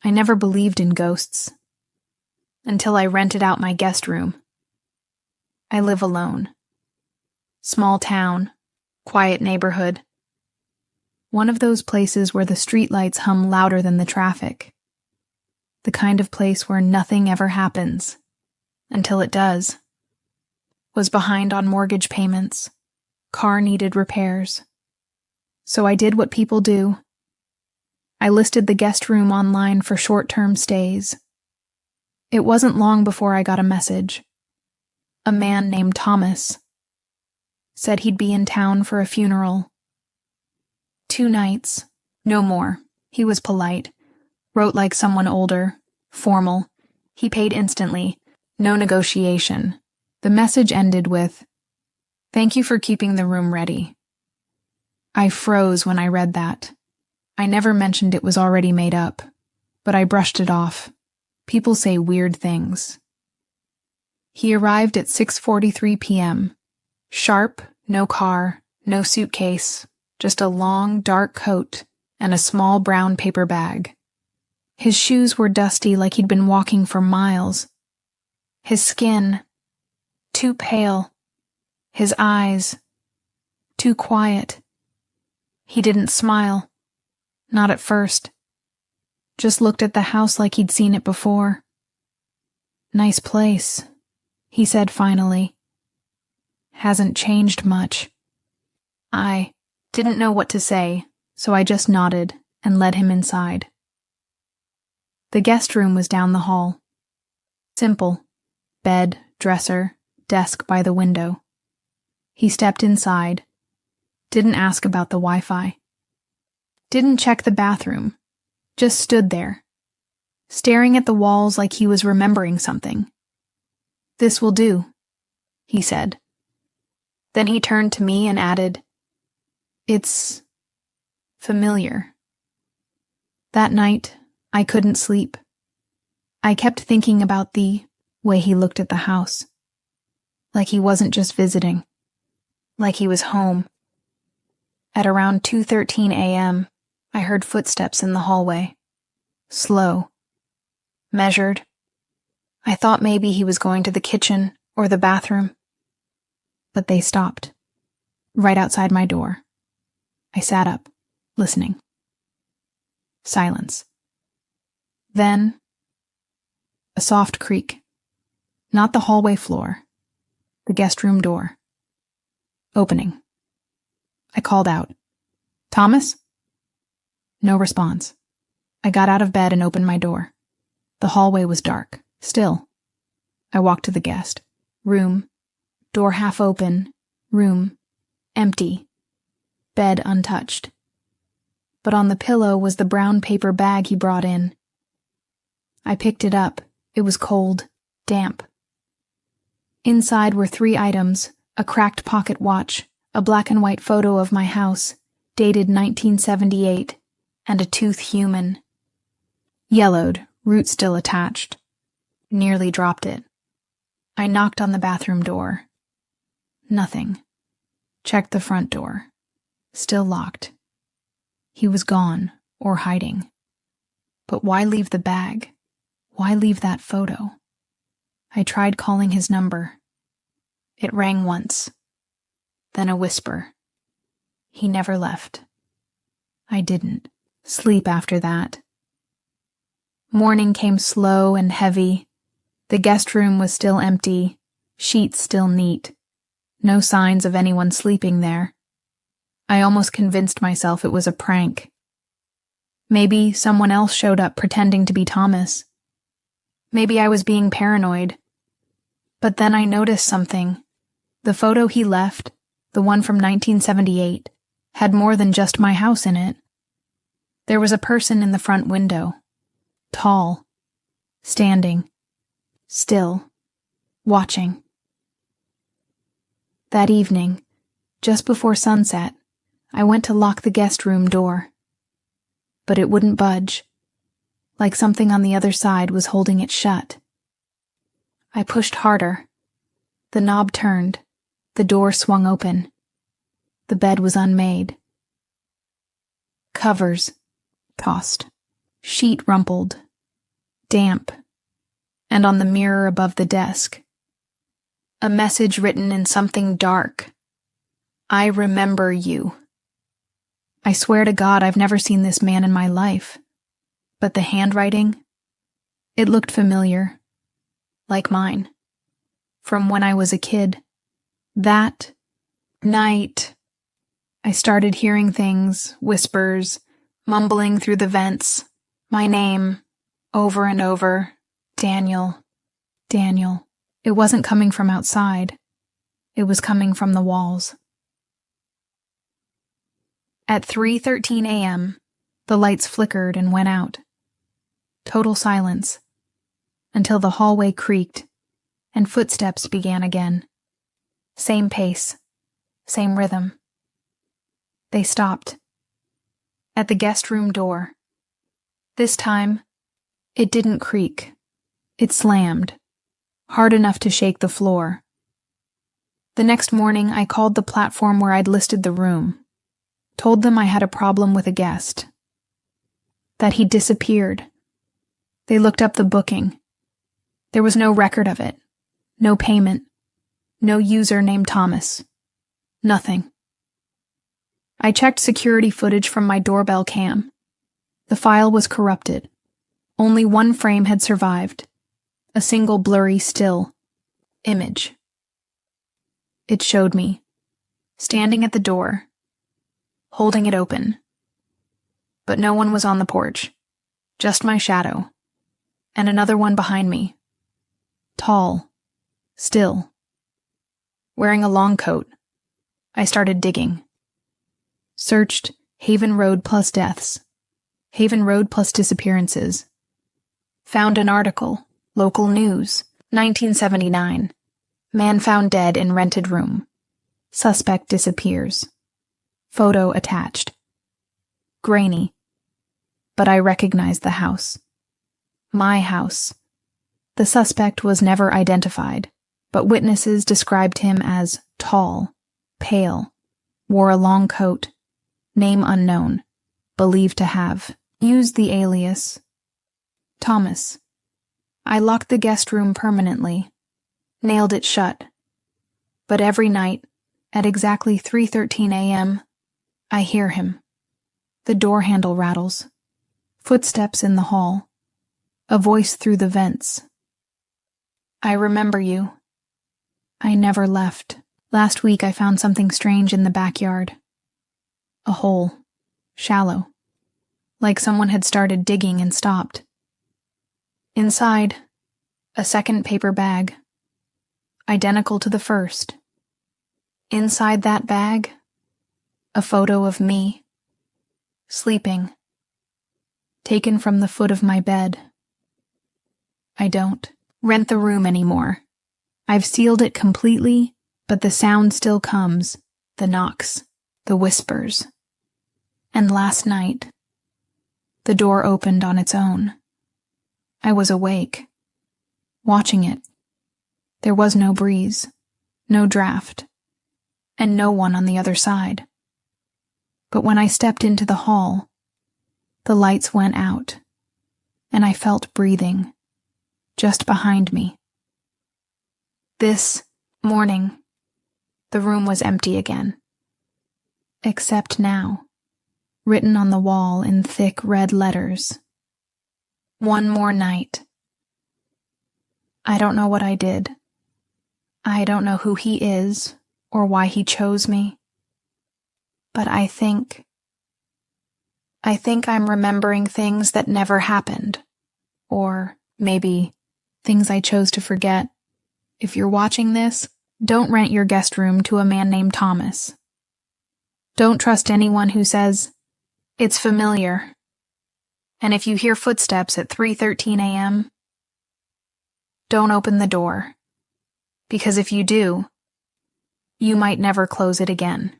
I never believed in ghosts. Until I rented out my guest room. I live alone. Small town, quiet neighborhood. One of those places where the streetlights hum louder than the traffic. The kind of place where nothing ever happens, until it does. Was behind on mortgage payments. Car needed repairs. So I did what people do. I listed the guest room online for short-term stays. It wasn't long before I got a message. A man named Thomas. Said he'd be in town for a funeral. 2 nights, no more. He was polite. Wrote like someone older, formal. He paid instantly, no negotiation. The message ended with, "Thank you for keeping the room ready." I froze when I read that. I never mentioned it was already made up, but I brushed it off. People say weird things. He arrived at 6:43 p.m. Sharp, no car, no suitcase, just a long, dark coat and a small brown paper bag. His shoes were dusty like he'd been walking for miles. His skin, too pale. His eyes, too quiet. He didn't smile. Not at first. Just looked at the house like he'd seen it before. "Nice place," he said finally. "Hasn't changed much." I didn't know what to say, so I just nodded and led him inside. The guest room was down the hall. Simple. Bed, dresser, desk by the window. He stepped inside. Didn't ask about the Wi-Fi. Didn't check the bathroom. Just stood there, staring at the walls like he was remembering something. "This will do," he said. Then he turned to me and added, "It's familiar." That night, I couldn't sleep. I kept thinking about the way he looked at the house. Like he wasn't just visiting. Like he was home. At around 2:13 a.m., I heard footsteps in the hallway. Slow. Measured. I thought maybe he was going to the kitchen or the bathroom. But they stopped. Right outside my door. I sat up, listening. Silence. Then, a soft creak. Not the hallway floor. The guest room door. Opening. I called out, "Thomas?" No response. I got out of bed and opened my door. The hallway was dark, still. I walked to the guest. Room. Door half open. Room. Empty. Bed untouched. But on the pillow was the brown paper bag he brought in. I picked it up. It was cold, damp. Inside were 3 items, a cracked pocket watch, a black and white photo of my house, dated 1978, and a tooth human. Yellowed, root still attached. Nearly dropped it. I knocked on the bathroom door. Nothing. Checked the front door. Still locked. He was gone, or hiding. But why leave the bag? Why leave that photo? I tried calling his number. It rang once. Then a whisper. He never left. I didn't sleep after that. Morning came slow and heavy. The guest room was still empty, sheets still neat. No signs of anyone sleeping there. I almost convinced myself it was a prank. Maybe someone else showed up pretending to be Thomas. Maybe I was being paranoid. But then I noticed something. The photo he left, the one from 1978, had more than just my house in it. There was a person in the front window. Tall. Standing. Still. Watching. That evening, just before sunset, I went to lock the guest room door. But it wouldn't budge. Like something on the other side was holding it shut. I pushed harder. The knob turned. The door swung open. The bed was unmade. Covers tossed. Sheet rumpled. damp, and on the mirror above the desk, a message written in something dark. I remember you. I swear to God I've never seen this man in my life, but the handwriting, it looked familiar, like mine, from when I was a kid. That night, I started hearing things, whispers, mumbling through the vents, my name, over and over, Daniel, Daniel. It wasn't coming from outside. It was coming from the walls. At 3:13 a.m., the lights flickered and went out. Total silence, until the hallway creaked and footsteps began again. Same pace, same rhythm. They stopped. At the guest room door. This time, it didn't creak. It slammed, hard enough to shake the floor. The next morning, I called the platform where I'd listed the room, told them I had a problem with a guest, that he'd disappeared. They looked up the booking. There was no record of it, no payment, no user named Thomas, nothing. I checked security footage from my doorbell cam. The file was corrupted. Only one frame had survived, a single blurry still image. It showed me, standing at the door, holding it open. But no one was on the porch, just my shadow, and another one behind me. Tall, still. Wearing a long coat, I started digging. Searched Haven Road plus deaths, Haven Road plus disappearances. Found an article, local news, 1979. Man found dead in rented room. Suspect disappears. Photo attached. Grainy. But I recognized the house. My house. The suspect was never identified, but witnesses described him as tall, pale, wore a long coat, name unknown, believed to have used the alias Thomas. I locked the guest room permanently, nailed it shut. But every night, at exactly 3:13 a.m., I hear him. The door handle rattles. Footsteps in the hall. A voice through the vents. I remember you. I never left. Last week I found something strange in the backyard. A hole. Shallow. Like someone had started digging and stopped. Inside, a second paper bag. Identical to the first. Inside that bag, a photo of me. Sleeping. Taken from the foot of my bed. I don't rent the room anymore. I've sealed it completely, but the sound still comes, the knocks, the whispers. And last night, the door opened on its own. I was awake, watching it. There was no breeze, no draft, and no one on the other side. But when I stepped into the hall, the lights went out, and I felt breathing just behind me. This morning, the room was empty again. Except now, written on the wall in thick red letters. One more night. I don't know what I did. I don't know who he is or why he chose me. But I think I'm remembering things that never happened. Or maybe things I chose to forget. If you're watching this, don't rent your guest room to a man named Thomas. Don't trust anyone who says, it's familiar. And if you hear footsteps at 3:13 a.m., don't open the door. Because if you do, you might never close it again.